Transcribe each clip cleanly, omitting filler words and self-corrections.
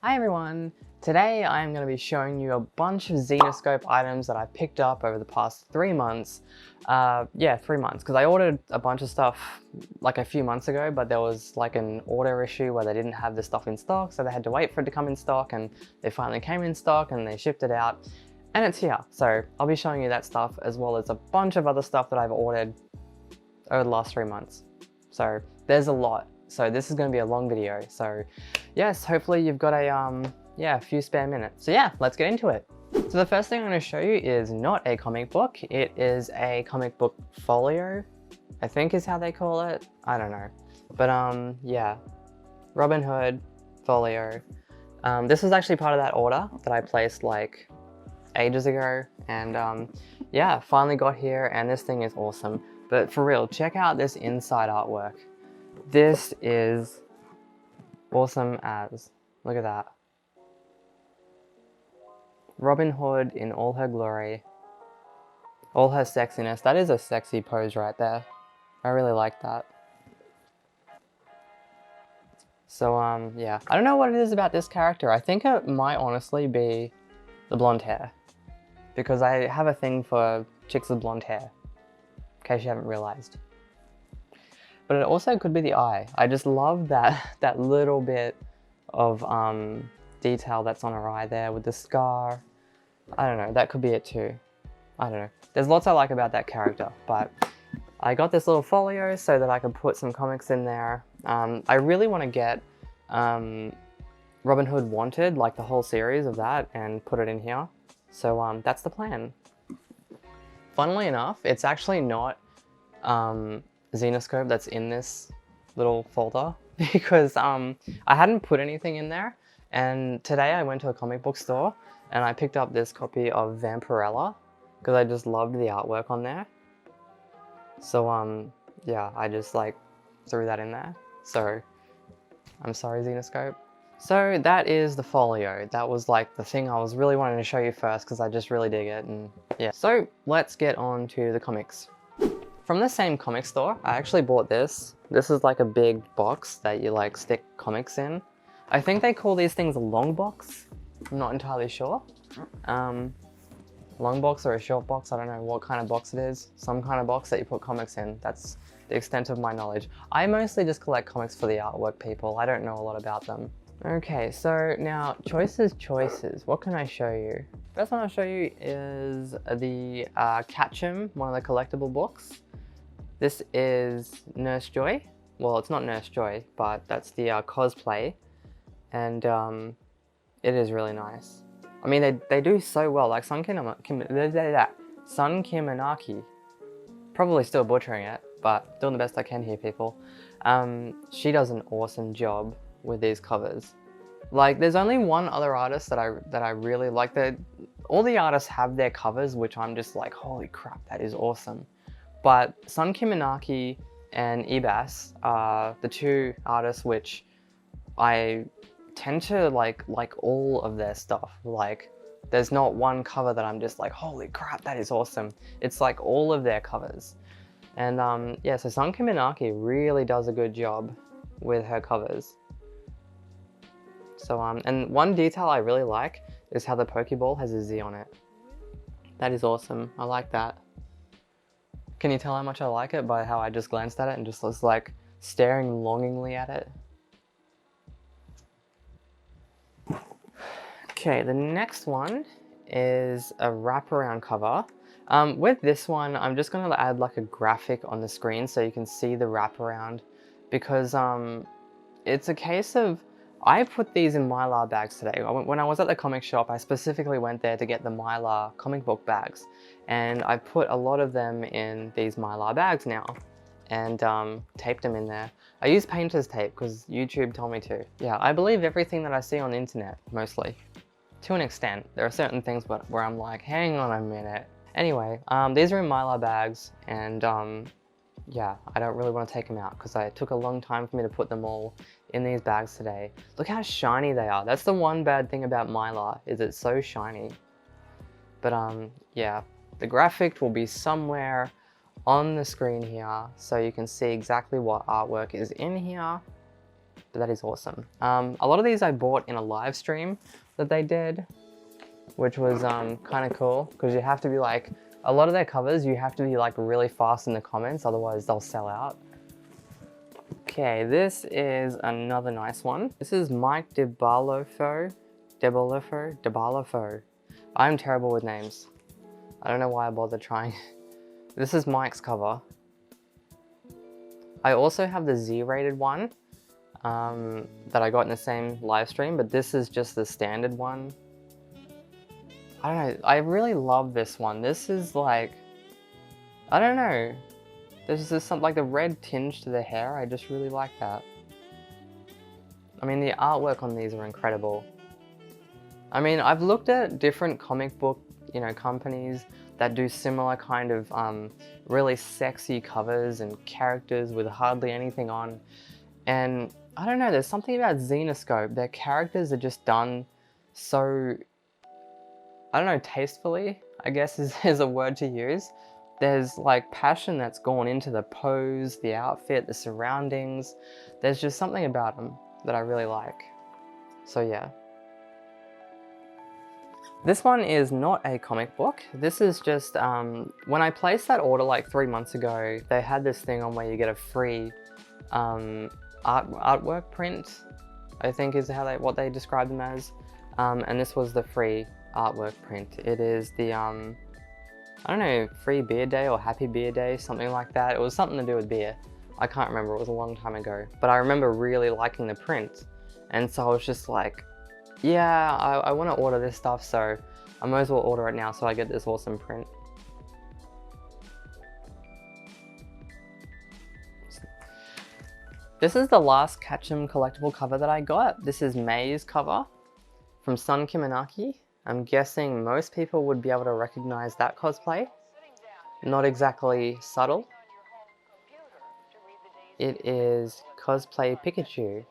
Hi everyone! Today I'm going to be showing you a bunch of Zenescope items that I picked up over the past 3 months. 3 months, because I ordered a bunch of stuff like a few months ago, but there was like an order issue where they didn't have the stuff in stock, so they had to wait for it to come in stock, and it finally came in stock and they shipped it out and it's here. So I'll be showing you that stuff as well as a bunch of other stuff that I've ordered over the last 3 months. So there's a lot. So this is going to be a long video. So yes, hopefully you've got a few spare minutes. So yeah, let's get into it. So the first thing I'm going to show you is not a comic book. It is a comic book folio, I think is how they call it. I don't know. But yeah, Robin Hood folio. This was actually part of that order that I placed like ages ago. And yeah, finally got here and this thing is awesome. But for real, check out this inside artwork. This is awesome as, look at that. Robin Hood in all her glory, all her sexiness. That is a sexy pose right there. I really like that. So yeah, I don't know what it is about this character. I think it might honestly be the blonde hair, because I have a thing for chicks with blonde hair, in case you haven't realized. But it also could be the eye. I just love that little bit of detail that's on her eye there with the scar. I don't know, that could be it too. I don't know. There's lots I like about that character, but I got this little folio so that I could put some comics in there. I really want to get Robin Hood Wanted, like the whole series of that, and put it in here. So that's the plan. Funnily enough, it's actually not Zenescope that's in this little folder, because I hadn't put anything in there, and today I went to a comic book store and I picked up this copy of Vampirella because I just loved the artwork on there. So yeah, I just like threw that in there. So I'm sorry, Zenescope. So that is the folio. That was like the thing I was really wanting to show you first because I just really dig it. And yeah, so let's get on to the comics. From the same comic store, I actually bought this. This is like a big box that you like stick comics in. I think they call these things a long box. I'm not entirely sure. Long box or a short box, I don't know what kind of box it is. Some kind of box that you put comics in. That's the extent of my knowledge. I mostly just collect comics for the artwork, people. I don't know a lot about them. Okay, so now choices. What can I show you? First one I'll show you is the Catchem, one of the collectible books. This is Nurse Joy. Well, it's not Nurse Joy, but that's the Cosplay. And it is really nice. I mean, they do so well. Like Sun Kimanaki. Probably still butchering it, but doing the best I can here, people. She does an awesome job with these covers. Like, there's only one other artist that I really like. All the artists have their covers, which I'm just like, holy crap, that is awesome. But Sun Kimanaki and Ibas are the two artists which I tend to like all of their stuff. Like, there's not one cover that I'm just like, holy crap, that is awesome. It's like all of their covers. And yeah, so Sun Kimanaki really does a good job with her covers. So and one detail I really like is how the Pokeball has a Z on it. That is awesome. I like that. Can you tell how much I like it by how I just glanced at it and just was like staring longingly at it? Okay, the next one is a wraparound cover. With this one, I'm just going to add like a graphic on the screen so you can see the wraparound, because it's a case of, I put these in Mylar bags today. When I was at the comic shop, I specifically went there to get the Mylar comic book bags, and I put a lot of them in these Mylar bags now and taped them in there. I use painter's tape because YouTube told me to. Yeah, I believe everything that I see on the internet, mostly. To an extent. There are certain things where I'm like, hang on a minute. Anyway, these are in Mylar bags, and yeah, I don't really want to take them out because it took a long time for me to put them all in these bags today. Look how shiny they are. That's the one bad thing about Mylar, is it's so shiny. But yeah, the graphic will be somewhere on the screen here so you can see exactly what artwork is in here. but that is awesome. A lot of these I bought in a live stream that they did, which was kind of cool, because you have to be like, a lot of their covers, you have to be like really fast in the comments, otherwise they'll sell out. Okay, this is another nice one. This is Mike DeBarlofo. I'm terrible with names. I don't know why I bothered trying. This is Mike's cover. I also have the Z-rated one that I got in the same live stream, but this is just the standard one. I don't know, I really love this one. This is like, I don't know. There's just something like the red tinge to the hair. I just really like that. I mean, the artwork on these are incredible. I mean, I've looked at different comic book, you know, companies that do similar kind of really sexy covers and characters with hardly anything on. And I don't know, there's something about Zenescope. Their characters are just done so, I don't know, tastefully, I guess is a word to use. There's like passion that's gone into the pose, the outfit, the surroundings. There's just something about them that I really like. So yeah. This one is not a comic book. This is just, when I placed that order like 3 months ago, they had this thing on where you get a free artwork print, I think is what they describe them as. And this was the free artwork print. It is the, I don't know, free beer day or happy beer day, something like that. It was something to do with beer. I can't remember, it was a long time ago. But I remember really liking the print. And so I was just like, yeah, I want to order this stuff, so I might as well order it now so I get this awesome print. This is the last Catchem collectible cover that I got. This is May's cover from Sun Kimonaki. I'm guessing most people would be able to recognize that cosplay. Not exactly subtle. It is Cosplay Pikachu.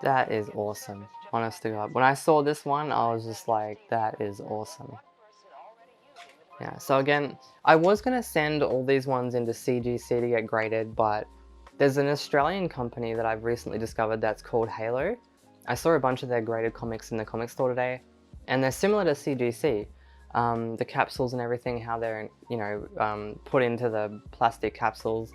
That is awesome, honest to God. When I saw this one, I was just like, that is awesome. Yeah, so again, I was going to send all these ones into CGC to get graded, but there's an Australian company that I've recently discovered that's called Halo. I saw a bunch of their graded comics in the comic store today, and they're similar to CGC. The capsules and everything, how they're, you know, put into the plastic capsules.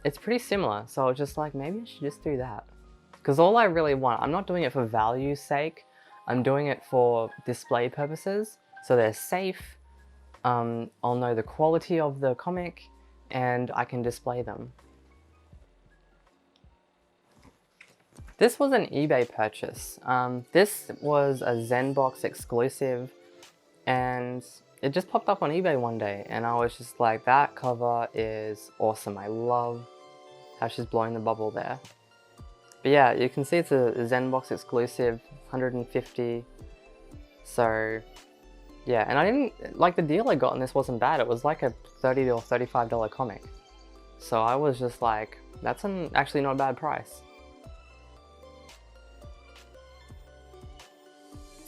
It's pretty similar, so I was just like, maybe I should just do that. Because all I really want, I'm not doing it for value's sake, I'm doing it for display purposes, so they're safe, I'll know the quality of the comic, and I can display them. This was an eBay purchase. This was a Zenbox exclusive, and it just popped up on eBay one day, and I was just like, that cover is awesome. I love how she's blowing the bubble there. But yeah, you can see it's a Zenbox exclusive, 150. So yeah, and I didn't, like, the deal I got on this wasn't bad. It was like a $30 or $35 comic. So I was just like, that's actually not a bad price.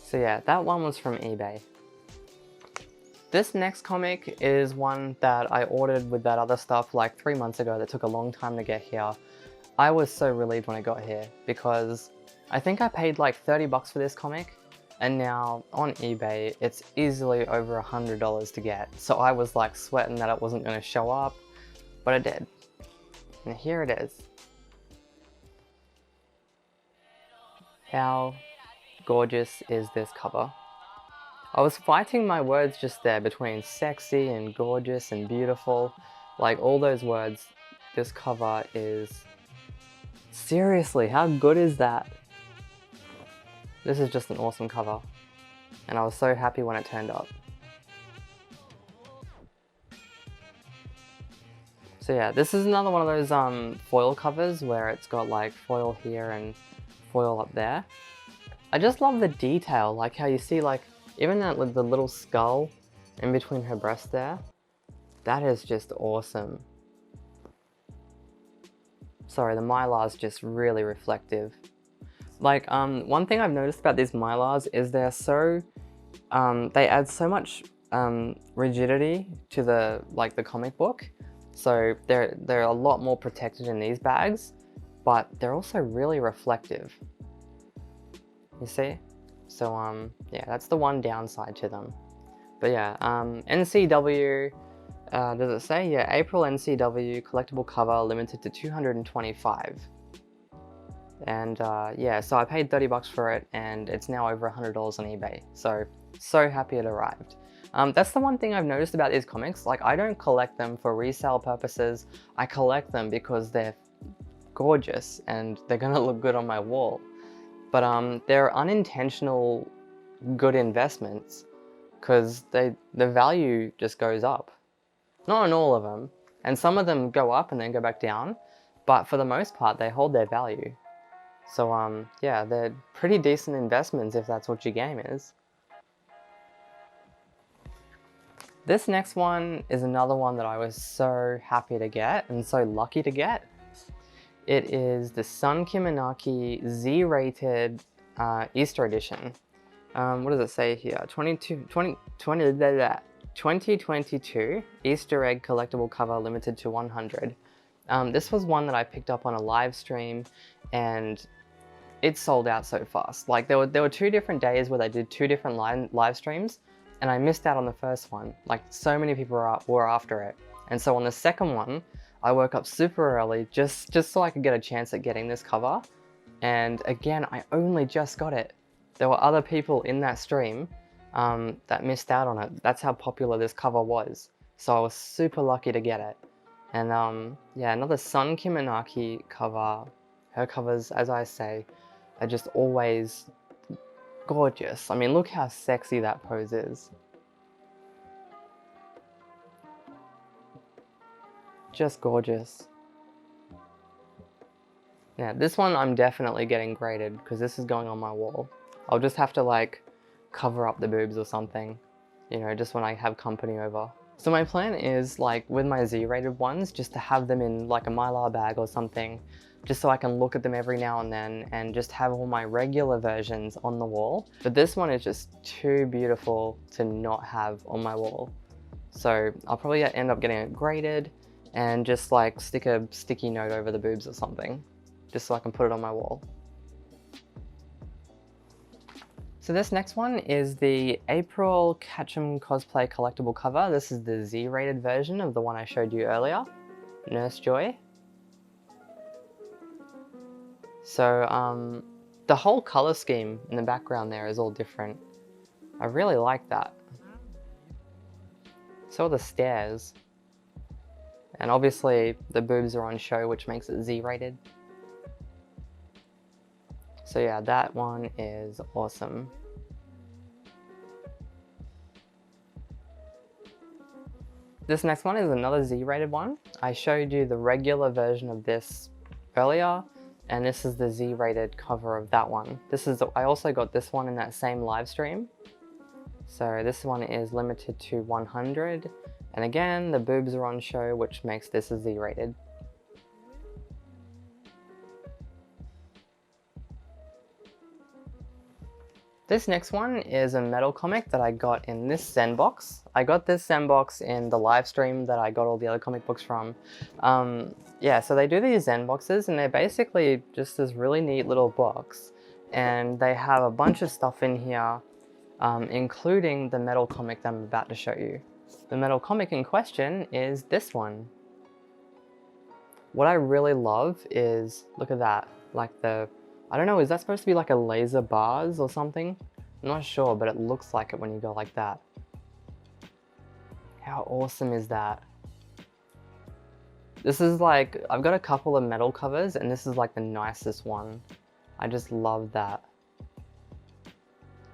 So yeah, that one was from eBay. This next comic is one that I ordered with that other stuff like 3 months ago that took a long time to get here. I was so relieved when it got here because I think I paid like 30 bucks for this comic, and now on eBay it's easily over $100 to get. So I was like sweating that it wasn't going to show up, but it did. And here it is. How gorgeous is this cover? I was fighting my words just there between sexy and gorgeous and beautiful. Like all those words, this cover is... Seriously, how good is that? This is just an awesome cover, and I was so happy when it turned up. So yeah, this is another one of those foil covers where it's got like foil here and foil up there. I just love the detail, like how you see like even that the little skull in between her breasts there. That is just awesome. Sorry, the Mylar's just really reflective. Like, one thing I've noticed about these Mylars is they're so, they add so much rigidity to the comic book So they're a lot more protected in these bags, but they're also really reflective. You see? So yeah, that's the one downside to them. But yeah, NCW, does it say? Yeah, April NCW collectible cover limited to 225. And yeah, so I paid 30 bucks for it and it's now over $100 on eBay. So happy it arrived. That's the one thing I've noticed about these comics. Like, I don't collect them for resale purposes. I collect them because they're gorgeous and they're gonna look good on my wall. But they're unintentional good investments because the value just goes up. Not on all of them, and some of them go up and then go back down, but for the most part they hold their value. So yeah, they're pretty decent investments if that's what your game is. This next one is another one that I was so happy to get and so lucky to get. It is the Sun Kimonaki Z-rated Easter edition. What does it say here? 2022 Easter egg collectible cover limited to 100. This was one that I picked up on a live stream and it sold out so fast. Like there were 2 different days where they did 2 different live streams and I missed out on the first one. Like so many people were after it. And so on the second one, I woke up super early just so I could get a chance at getting this cover. And again, I only just got it. There were other people in that stream that missed out on it. That's how popular this cover was. So I was super lucky to get it. And yeah, another Sun Kimonaki cover. Her covers, as I say, are just always gorgeous. I mean, look how sexy that pose is. Just gorgeous. Yeah, this one I'm definitely getting graded because this is going on my wall. I'll just have to like cover up the boobs or something, you know, just when I have company over. So my plan is, like with my Z-rated ones, just to have them in like a Mylar bag or something, just so I can look at them every now and then and just have all my regular versions on the wall. But this one is just too beautiful to not have on my wall. So I'll probably end up getting it graded and just like stick a sticky note over the boobs or something, just so I can put it on my wall. So this next one is the April Catchem Cosplay collectible cover. This is the Z-rated version of the one I showed you earlier, Nurse Joy. So the whole color scheme in the background there is all different. I really like that. So are the stairs. And obviously the boobs are on show, which makes it Z-rated. So yeah, that one is awesome. This next one is another Z-rated one. I showed you the regular version of this earlier, and this is the Z-rated cover of that one. I also got this one in that same live stream. So this one is limited to 100. And again, the boobs are on show, which makes this a Z-rated. This next one is a metal comic that I got in this Zen box. I got this Zen box in the live stream that I got all the other comic books from. Yeah, so they do these Zen boxes and they're basically just this really neat little box. And they have a bunch of stuff in here, including the metal comic that I'm about to show you. The metal comic in question is this one. What I really love is, look at that, like I don't know, is that supposed to be like a laser bars or something? I'm not sure, but it looks like it when you go like that. How awesome is that? This is like, I've got a couple of metal covers and this is like the nicest one. I just love that.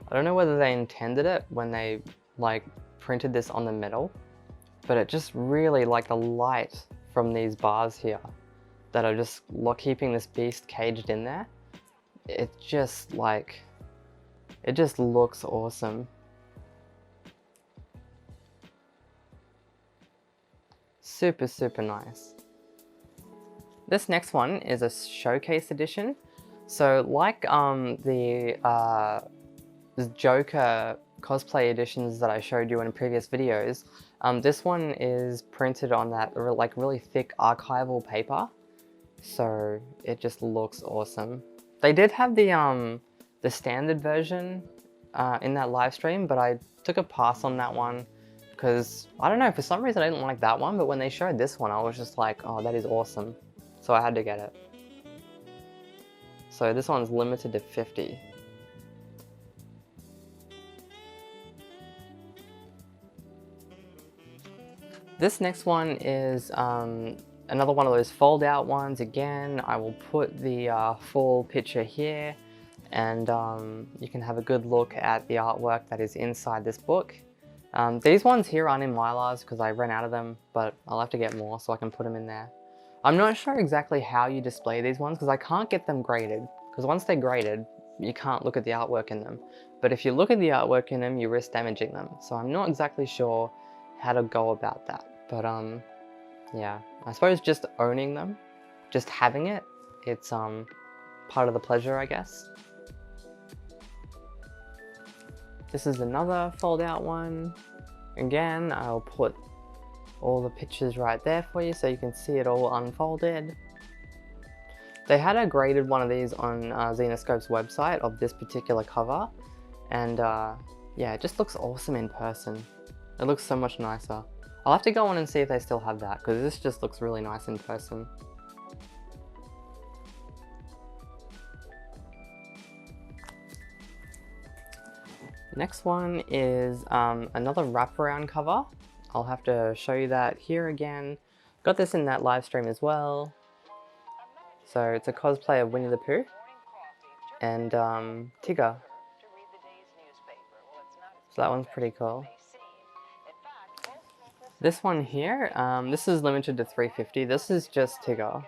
I don't know whether they intended it when they like printed this on the metal, but it just really, like the light from these bars here that are just keeping this beast caged in there, it just looks awesome. Super, super nice. This next one is a showcase edition. So like the Joker cosplay editions that I showed you in previous videos. This one is printed on that like really thick archival paper, so it just looks awesome. They did have the standard version in that live stream, but I took a pass on that one because I don't know, for some reason I didn't like that one, but when they showed this one I was just like, oh, that is awesome, so I had to get it. So this one's limited to 50. This next one is another one of those fold out ones. Again, I will put the full picture here, and you can have a good look at the artwork that is inside this book. These ones here aren't in Mylars because I ran out of them, but I'll have to get more so I can put them in there. I'm not sure exactly how you display these ones because I can't get them graded, because once they're graded, you can't look at the artwork in them. But if you look at the artwork in them, you risk damaging them. So I'm not exactly sure how to go about that. But yeah, I suppose just owning them, just having it, it's part of the pleasure, I guess. This is another fold out one. Again, I'll put all the pictures right there for you so you can see it all unfolded. They had a graded one of these on Zenescope's website of this particular cover, and yeah, it just looks awesome in person. It looks so much nicer. I'll have to go on and see if they still have that, because this just looks really nice in person. Next one is another wraparound cover. I'll have to show you that here again. Got this in that live stream as well. So it's a cosplay of Winnie the Pooh and Tigger. So that one's pretty cool. This one here, this is limited to 350. This is just Tigger.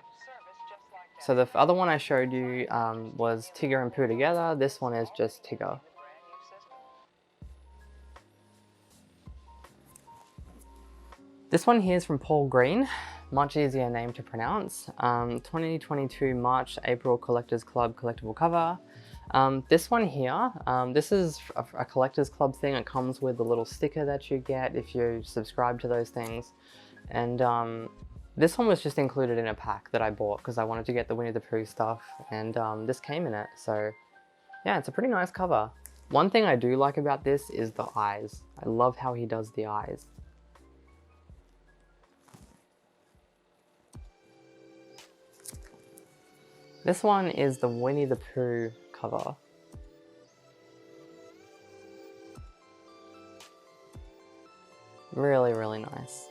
So the other one I showed you was Tigger and Pooh together. This one is just Tigger. This one here is from Paul Green, much easier name to pronounce. 2022 March April Collectors Club collectible cover. This one here, this is a Collectors Club thing. It comes with a little sticker that you get if you subscribe to those things. And this one was just included in a pack that I bought because I wanted to get the Winnie the Pooh stuff, and this came in it. So yeah, it's a pretty nice cover. One thing I do like about this is the eyes. I love how he does the eyes. This one is the Winnie the Pooh cover. Really, really nice.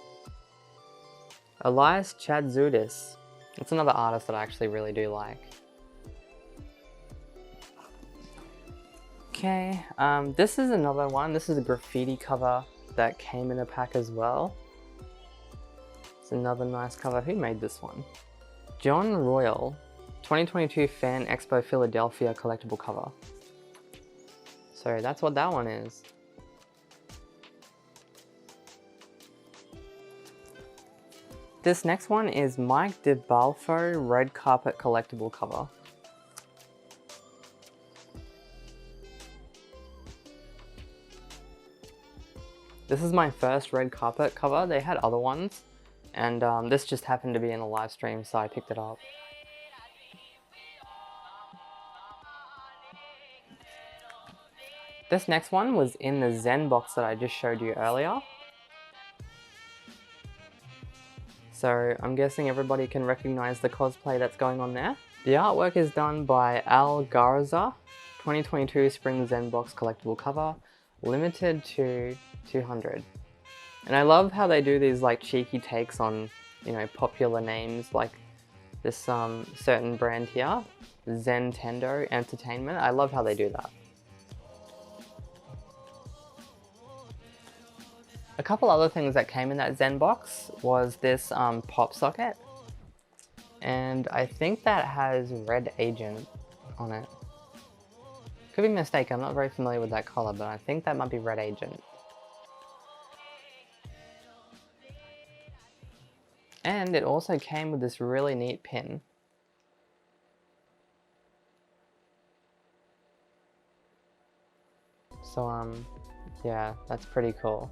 Elias Chadzudis. It's another artist that I actually really do like. Okay, this is another one. This is a graffiti cover that came in a pack as well. It's another nice cover. Who made this one? John Royal. 2022 Fan Expo Philadelphia collectible cover. So that's what that one is. This next one is Mike DeBalfo Red Carpet collectible cover. This is my first red carpet cover. They had other ones, and this just happened to be in a live stream, so I picked it up. This next one was in the Zen box that I just showed you earlier. So I'm guessing everybody can recognize the cosplay that's going on there. The artwork is done by Al Garza, 2022 Spring Zen box collectible cover, limited to 200. And I love how they do these like cheeky takes on, you know, popular names like this certain brand here, Zentendo Entertainment. I love how they do that. A couple other things that came in that Zen box was this pop socket, and I think that has Red Agent on it. Could be mistaken, I'm not very familiar with that color, but I think that might be Red Agent. And it also came with this really neat pin. So Yeah, that's pretty cool.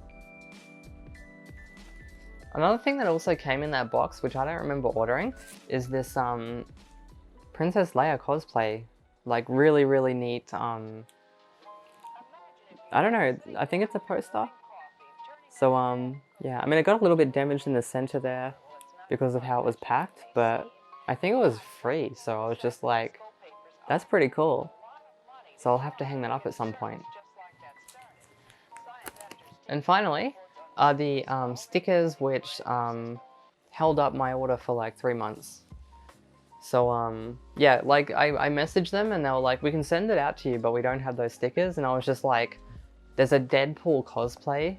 Another thing that also came in that box, which I don't remember ordering, is this Princess Leia cosplay. Like really, really neat. I don't know, I think it's a poster. So yeah, I mean it got a little bit damaged in the center there because of how it was packed, but I think it was free, so I was just like, that's pretty cool. So I'll have to hang that up at some point. And finally, are the stickers which held up my order for like 3 months. So yeah, like I messaged them and they were like, we can send it out to you, but we don't have those stickers. And I was just like, there's a Deadpool cosplay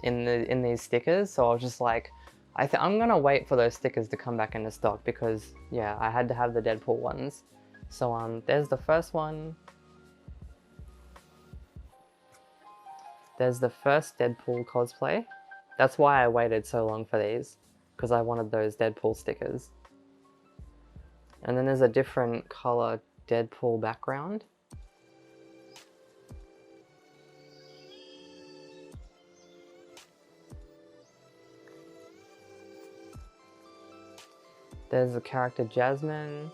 in these stickers, so I was just like, I'm gonna wait for those stickers to come back into stock because yeah, I had to have the Deadpool ones. So there's the first one. There's the first Deadpool cosplay. That's why I waited so long for these, because I wanted those Deadpool stickers. And then there's a different color Deadpool background. There's the character Jasmine.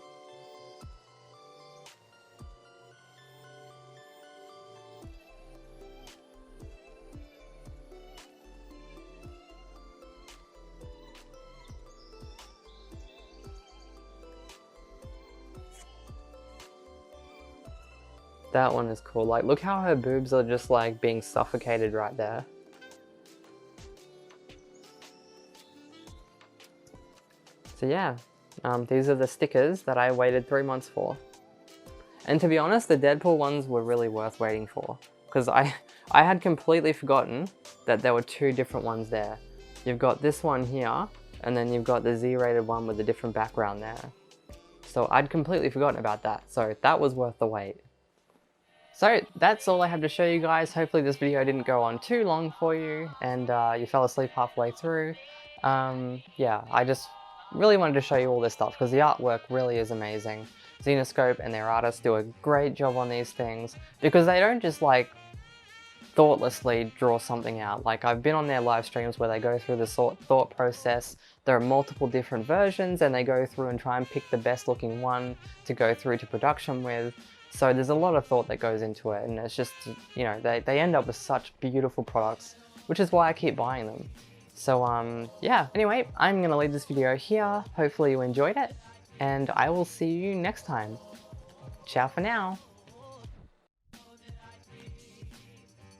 That one is cool. Like, look how her boobs are just like being suffocated right there. So yeah, these are the stickers that I waited 3 months for. And to be honest, the Deadpool ones were really worth waiting for, because I had completely forgotten that there were 2 different ones there. You've got this one here, and then you've got the Z-rated one with a different background there. So I'd completely forgotten about that, so that was worth the wait. So that's all I have to show you guys. Hopefully this video didn't go on too long for you and you fell asleep halfway through. Yeah, I just really wanted to show you all this stuff because the artwork really is amazing. Zenescope and their artists do a great job on these things because they don't just like thoughtlessly draw something out. Like, I've been on their live streams where they go through the thought process. There are multiple different versions and they go through and try and pick the best looking one to go through to production with. So there's a lot of thought that goes into it, and it's just, you know, they end up with such beautiful products, which is why I keep buying them. So yeah, anyway, I'm gonna leave this video here. Hopefully you enjoyed it, and I will see you next time. Ciao for now.